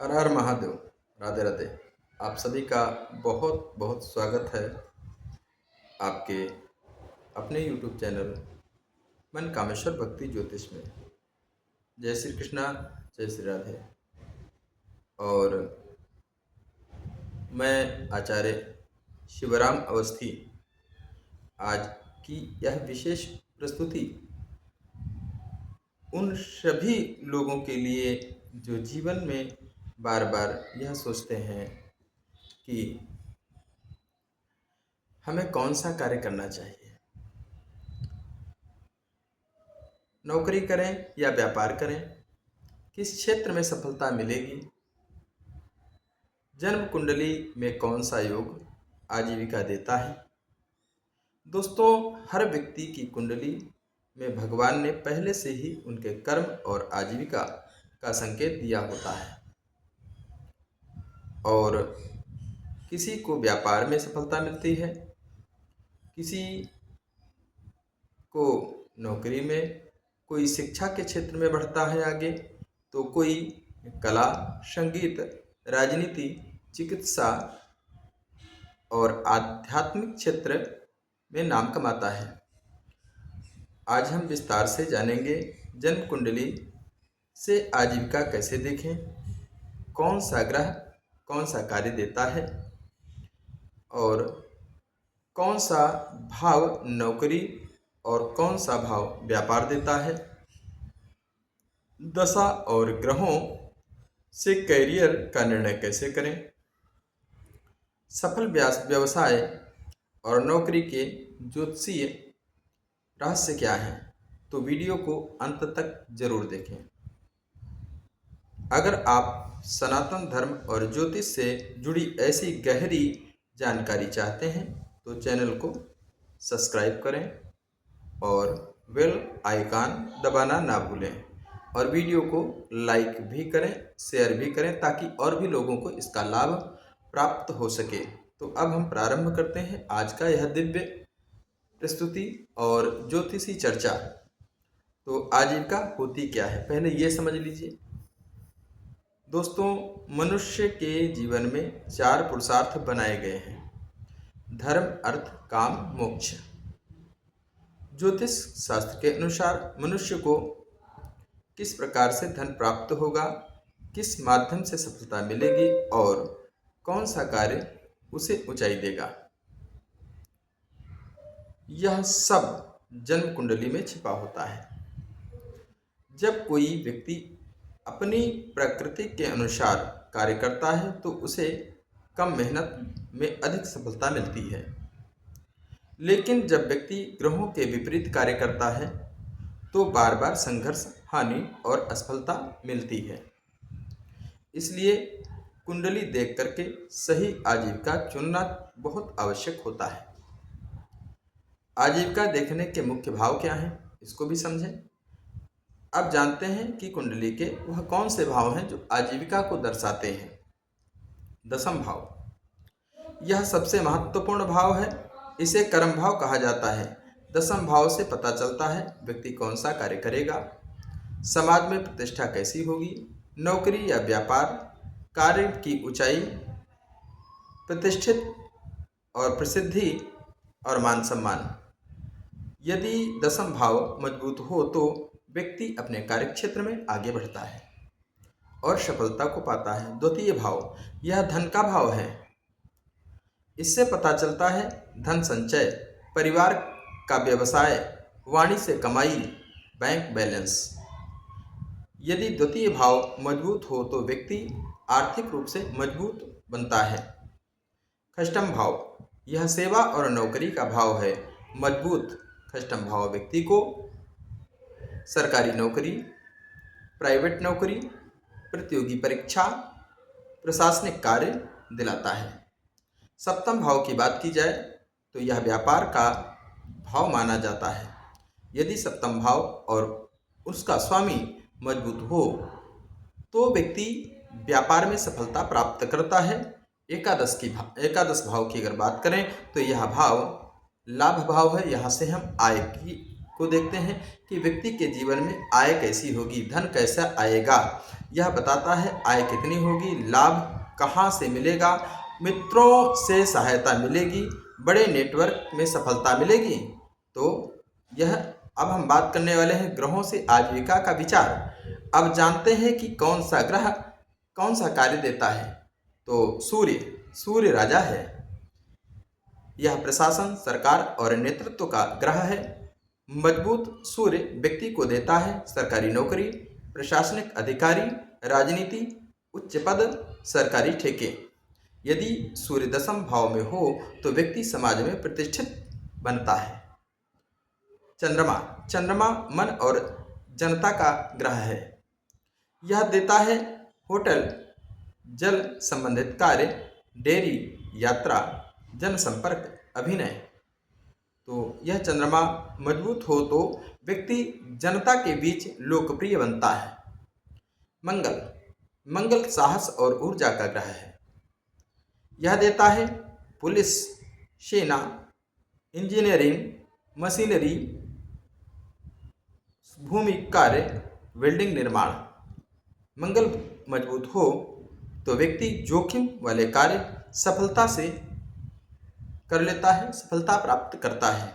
हर हर महादेव। राधे राधे। आप सभी का बहुत बहुत स्वागत है आपके अपने YouTube चैनल मन कामेश्वर भक्ति ज्योतिष में। जय श्री कृष्णा, जय श्री राधे। और मैं आचार्य शिवराम अवस्थी आज की यह विशेष प्रस्तुति उन सभी लोगों के लिए जो जीवन में बार बार यह सोचते हैं कि हमें कौन सा कार्य करना चाहिए, नौकरी करें या व्यापार करें, किस क्षेत्र में सफलता मिलेगी, जन्म कुंडली में कौन सा योग आजीविका देता है। दोस्तों, हर व्यक्ति की कुंडली में भगवान ने पहले से ही उनके कर्म और आजीविका का संकेत दिया होता है। और किसी को व्यापार में सफलता मिलती है, किसी को नौकरी में, कोई शिक्षा के क्षेत्र में बढ़ता है आगे, तो कोई कला, संगीत, राजनीति, चिकित्सा और आध्यात्मिक क्षेत्र में नाम कमाता है। आज हम विस्तार से जानेंगे जन्म कुंडली से आजीविका कैसे देखें, कौन सा ग्रह कौन सा कार्य देता है और कौन सा भाव नौकरी और कौन सा भाव व्यापार देता है। दशा और ग्रहों से कैरियर का निर्णय कैसे करें, सफल व्यवसाय और नौकरी के ज्योतिषीय रहस्य क्या है, तो वीडियो को अंत तक जरूर देखें। अगर आप सनातन धर्म और ज्योतिष से जुड़ी ऐसी गहरी जानकारी चाहते हैं तो चैनल को सब्सक्राइब करें और बेल आइकन दबाना ना भूलें और वीडियो को लाइक भी करें, शेयर भी करें ताकि और भी लोगों को इसका लाभ प्राप्त हो सके। तो अब हम प्रारंभ करते हैं आज का यह दिव्य प्रस्तुति और ज्योतिषी चर्चा। तो आजीविका होती क्या है, पहले ये समझ लीजिए। दोस्तों, मनुष्य के जीवन में 4 पुरुषार्थ बनाए गए हैं: धर्म, अर्थ, काम, मोक्ष। ज्योतिष शास्त्र के अनुसार मनुष्य को किस प्रकार से धन प्राप्त होगा, किस माध्यम से सफलता मिलेगी और कौन सा कार्य उसे ऊंचाई देगा, यह सब जन्म कुंडली में छिपा होता है। जब कोई व्यक्ति अपनी प्रकृति के अनुसार कार्य करता है तो उसे कम मेहनत में अधिक सफलता मिलती है। लेकिन जब व्यक्ति ग्रहों के विपरीत कार्य करता है तो बार बार संघर्ष, हानि और असफलता मिलती है। इसलिए कुंडली देख करके सही आजीविका चुनना बहुत आवश्यक होता है। आजीविका देखने के मुख्य भाव क्या हैं, इसको भी समझें। अब जानते हैं कि कुंडली के वह कौन से भाव हैं जो आजीविका को दर्शाते हैं। दशम भाव, यह सबसे महत्वपूर्ण भाव है, इसे कर्म भाव कहा जाता है। दशम भाव से पता चलता है व्यक्ति कौन सा कार्य करेगा, समाज में प्रतिष्ठा कैसी होगी, नौकरी या व्यापार, कार्य की ऊंचाई, प्रतिष्ठित और प्रसिद्धि और मान सम्मान। यदि दशम भाव मजबूत हो तो व्यक्ति अपने कार्य क्षेत्र में आगे बढ़ता है और सफलता को पाता है। द्वितीय भाव, यह धन का भाव है, इससे पता चलता है धन संचय, परिवार का व्यवसाय, वाणी से कमाई, बैंक बैलेंस। यदि द्वितीय भाव मजबूत हो तो व्यक्ति आर्थिक रूप से मजबूत बनता है। षष्ठम भाव, यह सेवा और नौकरी का भाव है। मजबूत षष्ठम भाव व्यक्ति को सरकारी नौकरी, प्राइवेट नौकरी, प्रतियोगी परीक्षा, प्रशासनिक कार्य दिलाता है। सप्तम भाव की बात की जाए तो यह व्यापार का भाव माना जाता है। यदि सप्तम भाव और उसका स्वामी मजबूत हो तो व्यक्ति व्यापार में सफलता प्राप्त करता है। एकादश भाव की अगर बात करें तो यह भाव लाभ भाव है, यहाँ से हम आय को देखते हैं कि व्यक्ति के जीवन में आय कैसी होगी, धन कैसा आएगा। यह बताता है आय कितनी होगी, लाभ कहाँ से मिलेगा, मित्रों से सहायता मिलेगी, बड़े नेटवर्क में सफलता मिलेगी। तो यह अब हम बात करने वाले हैं ग्रहों से आजीविका का विचार। अब जानते हैं कि कौन सा ग्रह कौन सा कार्य देता है। तो सूर्य राजा है। यह प्रशासन, सरकार और नेतृत्व का ग्रह है। मजबूत सूर्य व्यक्ति को देता है सरकारी नौकरी, प्रशासनिक अधिकारी, राजनीति, उच्च पद, सरकारी ठेके। यदि सूर्य दशम भाव में हो तो व्यक्ति समाज में प्रतिष्ठित बनता है। चंद्रमा मन और जनता का ग्रह है। यह देता है होटल, जल संबंधित कार्य, डेयरी, यात्रा, जनसंपर्क, अभिनय। तो यह चंद्रमा मजबूत हो तो व्यक्ति जनता के बीच लोकप्रिय बनता है। मंगल साहस और ऊर्जा का ग्रह है। यह देता है पुलिस, सेना, इंजीनियरिंग, मशीनरी, भूमि कार्य, वेल्डिंग निर्माण। मंगल मजबूत हो तो व्यक्ति जोखिम वाले कार्य सफलता से कर लेता है, सफलता प्राप्त करता है।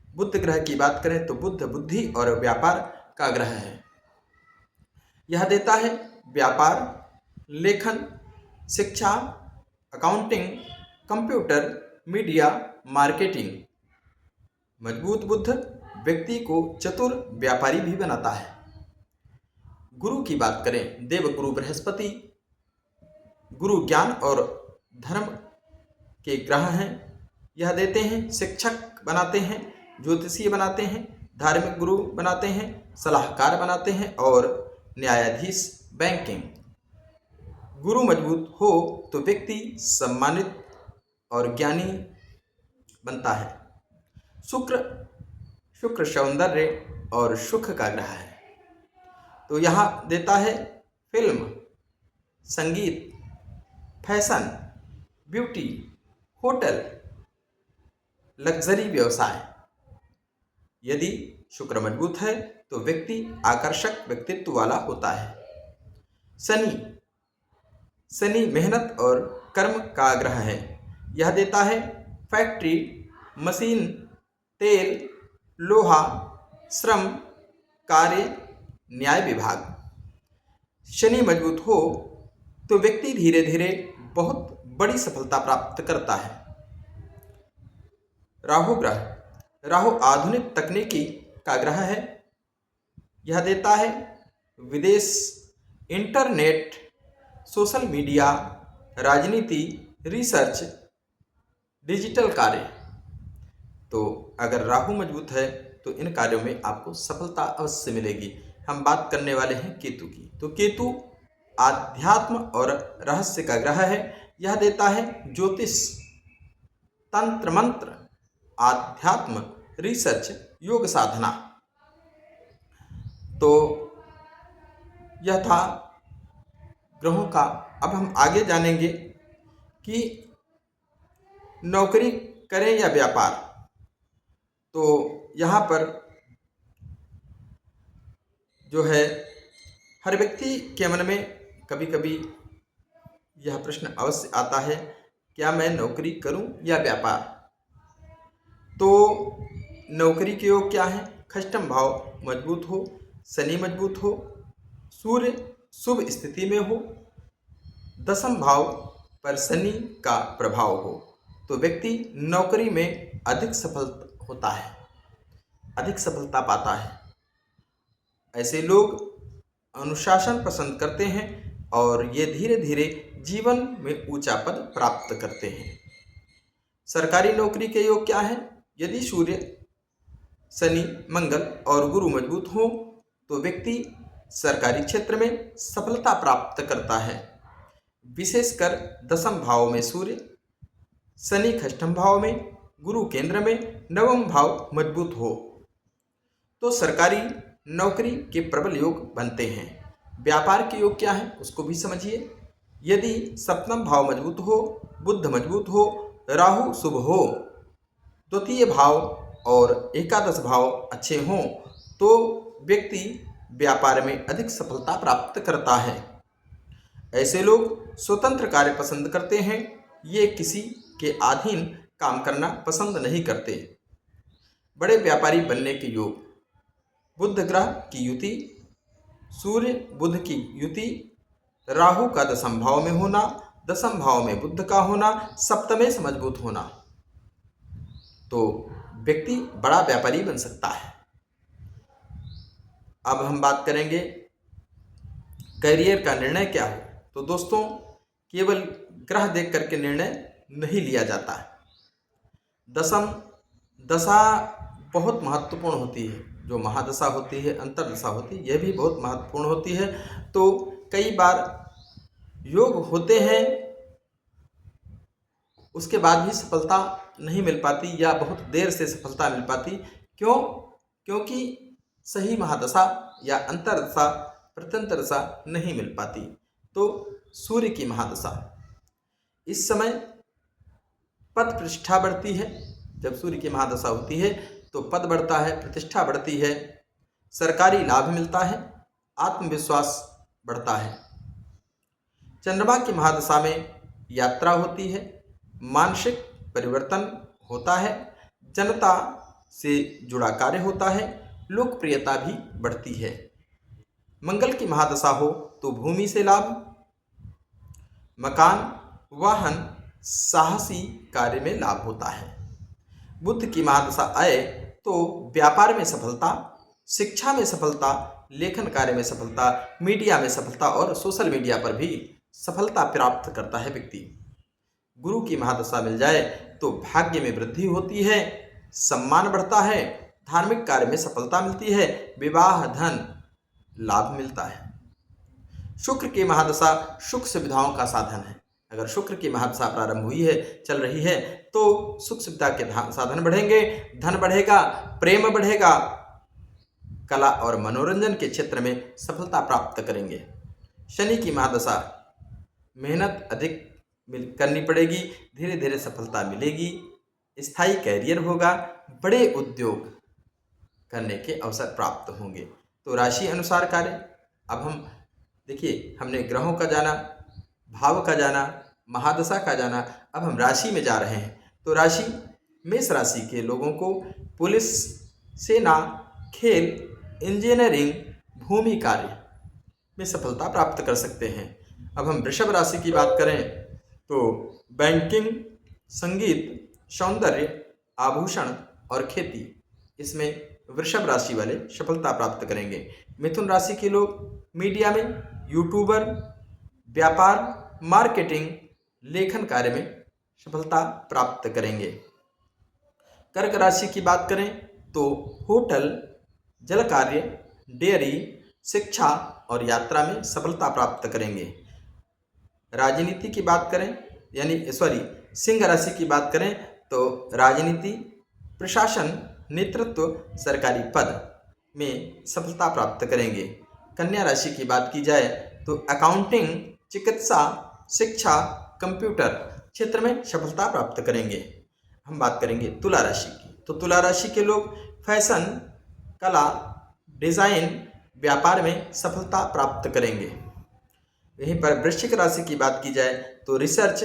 बुध ग्रह की बात करें तो बुध बुद्धि और व्यापार का ग्रह है। यह देता है व्यापार, लेखन, शिक्षा, अकाउंटिंग, कंप्यूटर, मीडिया, मार्केटिंग। मजबूत बुध व्यक्ति को चतुर व्यापारी भी बनाता है। गुरु की बात करें, देवगुरु बृहस्पति गुरु ज्ञान और धर्म के ग्रह हैं। यह देते हैं शिक्षक बनाते हैं, ज्योतिषी बनाते हैं, धार्मिक गुरु बनाते हैं, सलाहकार बनाते हैं और न्यायाधीश, बैंकिंग। गुरु मजबूत हो तो व्यक्ति सम्मानित और ज्ञानी बनता है। शुक्र सौंदर्य और सुख का ग्रह है। तो यहाँ देता है फिल्म, संगीत, फैशन, ब्यूटी, होटल, लग्जरी व्यवसाय। यदि शुक्र मजबूत है तो व्यक्ति आकर्षक व्यक्तित्व वाला होता है। शनि मेहनत और कर्म का ग्रह है। यह देता है फैक्ट्री, मशीन, तेल, लोहा, श्रम, कार्य, न्याय विभाग। शनि मजबूत हो तो व्यक्ति धीरे धीरे बहुत बड़ी सफलता प्राप्त करता है। राहु आधुनिक तकनीकी का ग्रह है। यह देता है विदेश, इंटरनेट, सोशल मीडिया, राजनीति, रिसर्च, डिजिटल कार्य। तो अगर राहु मजबूत है तो इन कार्यों में आपको सफलता अवश्य मिलेगी। हम बात करने वाले हैं केतु की। तो केतु आध्यात्म और रहस्य का ग्रह है। यह देता है ज्योतिष, तंत्र मंत्र, आध्यात्म, रिसर्च, योग साधना। तो यह था ग्रहों का। अब हम आगे जानेंगे कि नौकरी करें या व्यापार। तो यहाँ पर जो है हर व्यक्ति के मन में कभी कभी यह प्रश्न अवश्य आता है, क्या मैं नौकरी करूं या व्यापार। तो नौकरी के योग क्या है? खष्टम भाव मजबूत हो, शनि मजबूत हो, सूर्य शुभ स्थिति में हो, दशम भाव पर शनि का प्रभाव हो तो व्यक्ति नौकरी में अधिक सफल होता है, अधिक सफलता पाता है। ऐसे लोग अनुशासन पसंद करते हैं और ये धीरे धीरे जीवन में ऊंचा पद प्राप्त करते हैं। सरकारी नौकरी के योग क्या है? यदि सूर्य, शनि, मंगल और गुरु मजबूत हो तो व्यक्ति सरकारी क्षेत्र में सफलता प्राप्त करता है। विशेषकर दशम भाव में सूर्य, शनि खष्टम भाव में, गुरु केंद्र में, नवम भाव मजबूत हो तो सरकारी नौकरी के प्रबल योग बनते हैं। व्यापार के योग क्या है उसको भी समझिए। यदि सप्तम भाव मजबूत हो, बुध मजबूत हो, राहु शुभ हो, द्वितीय भाव और एकादश भाव अच्छे हों तो व्यक्ति व्यापार में अधिक सफलता प्राप्त करता है। ऐसे लोग स्वतंत्र कार्य पसंद करते हैं। ये किसी के अधीन काम करना पसंद नहीं करते। बड़े व्यापारी बनने के योग। बुध ग्रह की युति, सूर्य बुध की युति, राहु का दशम भाव में होना, दशम भाव में बुध का होना, सप्तमेश मजबूत होना, तो व्यक्ति बड़ा व्यापारी बन सकता है। अब हम बात करेंगे करियर का निर्णय क्या हो। तो दोस्तों, केवल ग्रह देख करके निर्णय नहीं लिया जाता है। दशम दशा बहुत महत्वपूर्ण होती है। जो महादशा होती है, अंतरदशा होती है, यह भी बहुत महत्वपूर्ण होती है। तो कई बार योग होते हैं, उसके बाद भी सफलता नहीं मिल पाती या बहुत देर से सफलता मिल पाती। क्यों? क्योंकि सही महादशा या अंतरदशा, प्रत्यंतरदशा नहीं मिल पाती। तो सूर्य की महादशा, इस समय पद प्रतिष्ठा बढ़ती है। जब सूर्य की महादशा होती है तो पद बढ़ता है, प्रतिष्ठा बढ़ती है, सरकारी लाभ मिलता है, आत्मविश्वास बढ़ता है। चंद्रमा की महादशा में यात्रा होती है, मानसिक परिवर्तन होता है, जनता से जुड़ा कार्य होता है, लोकप्रियता भी बढ़ती है। मंगल की महादशा हो तो भूमि से लाभ, मकान, वाहन, साहसी कार्य में लाभ होता है। बुध की महादशा आए तो व्यापार में सफलता, शिक्षा में सफलता, लेखन कार्य में सफलता, मीडिया में सफलता और सोशल मीडिया पर भी सफलता प्राप्त करता है व्यक्ति। गुरु की महादशा मिल जाए तो भाग्य में वृद्धि होती है, सम्मान बढ़ता है, धार्मिक कार्य में सफलता मिलती है, विवाह, धन लाभ मिलता है। शुक्र की महादशा सुख सुविधाओं का साधन है। अगर शुक्र की महादशा प्रारंभ हुई है, चल रही है, तो सुख सुविधा के साधन बढ़ेंगे, धन बढ़ेगा, प्रेम बढ़ेगा, कला और मनोरंजन के क्षेत्र में सफलता प्राप्त करेंगे। शनि की महादशा, मेहनत अधिक करनी पड़ेगी, धीरे धीरे सफलता मिलेगी, स्थायी कैरियर होगा, बड़े उद्योग करने के अवसर प्राप्त होंगे। तो राशि अनुसार कार्य। अब हम देखिए, हमने ग्रहों का जाना, भाव का जाना, महादशा का जाना, अब हम राशि में जा रहे हैं। तो राशि, मेष राशि के लोगों को पुलिस, सेना, खेल, इंजीनियरिंग, भूमि कार्य में सफलता प्राप्त कर सकते हैं। अब हम वृषभ राशि की बात करें तो बैंकिंग, संगीत, सौंदर्य, आभूषण और खेती, इसमें वृषभ राशि वाले सफलता प्राप्त करेंगे। मिथुन राशि के लोग मीडिया में, यूट्यूबर, व्यापार, मार्केटिंग, लेखन कार्य में सफलता प्राप्त करेंगे। कर्क राशि की बात करें तो होटल, जल कार्य, डेयरी, शिक्षा और यात्रा में सफलता प्राप्त करेंगे। राजनीति की बात करें सिंह राशि की बात करें तो राजनीति, प्रशासन, नेतृत्व, सरकारी पद में सफलता प्राप्त करेंगे। कन्या राशि की बात की जाए तो अकाउंटिंग, चिकित्सा, शिक्षा, कंप्यूटर क्षेत्र में सफलता प्राप्त करेंगे। हम बात करेंगे तुला राशि की। तो तुला राशि के लोग फैशन, कला, डिजाइन, व्यापार में सफलता प्राप्त करेंगे। यहीं पर वृश्चिक राशि की बात की जाए तो रिसर्च,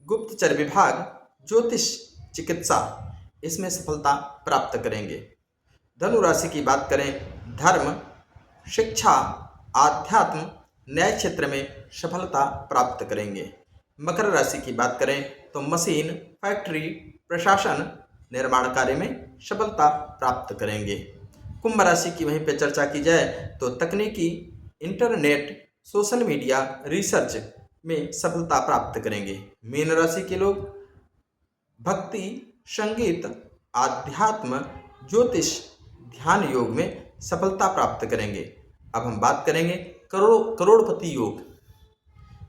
गुप्तचर विभाग, ज्योतिष, चिकित्सा, इसमें सफलता प्राप्त करेंगे। धनु राशि की बात करें, धर्म, शिक्षा, आध्यात्म, न्याय क्षेत्र में सफलता प्राप्त करेंगे। मकर राशि की बात करें तो मशीन, फैक्ट्री, प्रशासन, निर्माण कार्य में सफलता प्राप्त करेंगे। कुंभ राशि की वहीं पर चर्चा की जाए तो तकनीकी, इंटरनेट, सोशल मीडिया, रिसर्च में सफलता प्राप्त करेंगे। मीन राशि के लोग भक्ति, संगीत, आध्यात्म, ज्योतिष, ध्यान योग में सफलता प्राप्त करेंगे। अब हम बात करेंगे करोड़पति योग।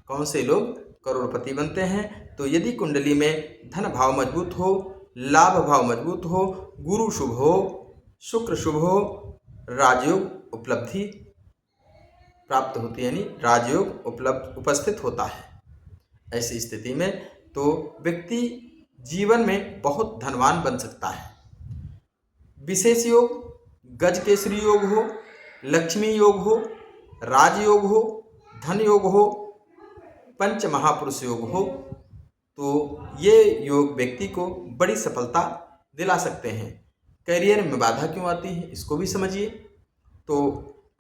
कौन से लोग करोड़पति बनते हैं? तो यदि कुंडली में धन भाव मजबूत हो, लाभ भाव मजबूत हो, गुरु शुभ हो, शुक्र शुभ हो, राजयोग उपलब्धि प्राप्त होती है, यानी राजयोग उपस्थित होता है। ऐसी स्थिति में तो व्यक्ति जीवन में बहुत धनवान बन सकता है। विशेष योग, गजकेसरी योग हो, लक्ष्मी योग हो, राजयोग हो, धन योग हो, पंच महापुरुष योग हो, तो ये योग व्यक्ति को बड़ी सफलता दिला सकते हैं। करियर में बाधा क्यों आती है इसको भी समझिए। तो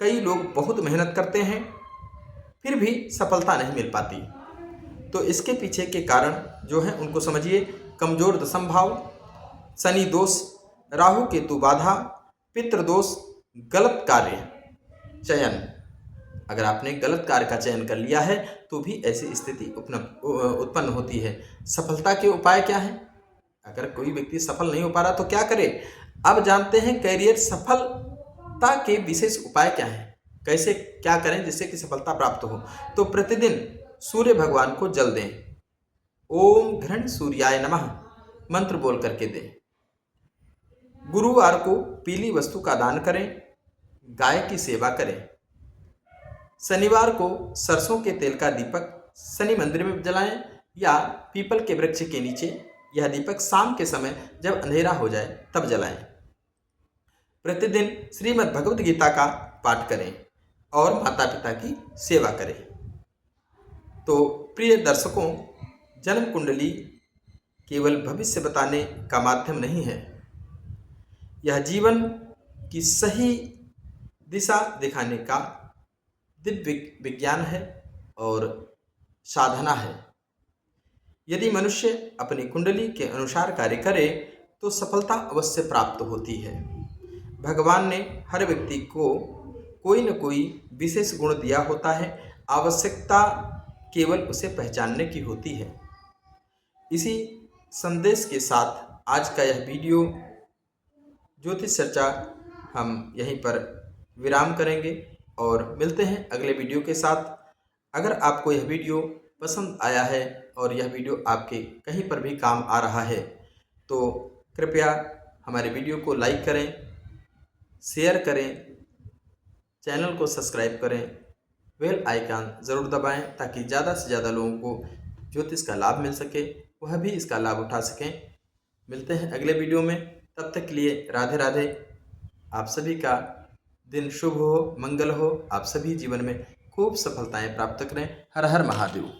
कई लोग बहुत मेहनत करते हैं फिर भी सफलता नहीं मिल पाती, तो इसके पीछे के कारण जो हैं उनको समझिए। कमजोर दशम भाव, शनि दोष, राहु केतु बाधा, पितृ दोष, गलत कार्य चयन। अगर आपने गलत कार्य का चयन कर लिया है तो भी ऐसी स्थिति उत्पन्न होती है। सफलता के उपाय क्या हैं? अगर कोई व्यक्ति सफल नहीं हो पा रहा तो क्या करे? अब जानते हैं करियर सफलता के विशेष उपाय क्या हैं, कैसे क्या करें जिससे कि सफलता प्राप्त हो। तो प्रतिदिन सूर्य भगवान को जल दें, ओम घृण सूर्याय नमः मंत्र बोल करके दें। गुरुवार को पीली वस्तु का दान करें, गाय की सेवा करें। शनिवार को सरसों के तेल का दीपक शनि मंदिर में जलाएं या पीपल के वृक्ष के नीचे। यह दीपक शाम के समय जब अंधेरा हो जाए तब जलाएं। प्रतिदिन श्रीमद् भगवद गीता का पाठ करें और माता पिता की सेवा करें। तो प्रिय दर्शकों, जन्म कुंडली केवल भविष्य बताने का माध्यम नहीं है, यह जीवन की सही दिशा दिखाने का दिव्य विज्ञान है और साधना है। यदि मनुष्य अपनी कुंडली के अनुसार कार्य करे तो सफलता अवश्य प्राप्त होती है। भगवान ने हर व्यक्ति को कोई न कोई विशेष गुण दिया होता है, आवश्यकता केवल उसे पहचानने की होती है। इसी संदेश के साथ आज का यह वीडियो ज्योतिष चर्चा हम यहीं पर विराम करेंगे और मिलते हैं अगले वीडियो के साथ। अगर आपको यह वीडियो पसंद आया है और यह वीडियो आपके कहीं पर भी काम आ रहा है तो कृपया हमारे वीडियो को लाइक करें, शेयर करें, चैनल को सब्सक्राइब करें, बेल आइकन ज़रूर दबाएं ताकि ज़्यादा से ज़्यादा लोगों को ज्योतिष का लाभ मिल सके, वह भी इसका लाभ उठा सकें। मिलते हैं अगले वीडियो में, तब तक के लिए राधे राधे। आप सभी का दिन शुभ हो, मंगल हो, आप सभी जीवन में खूब सफलताएं प्राप्त करें। हर हर महादेव।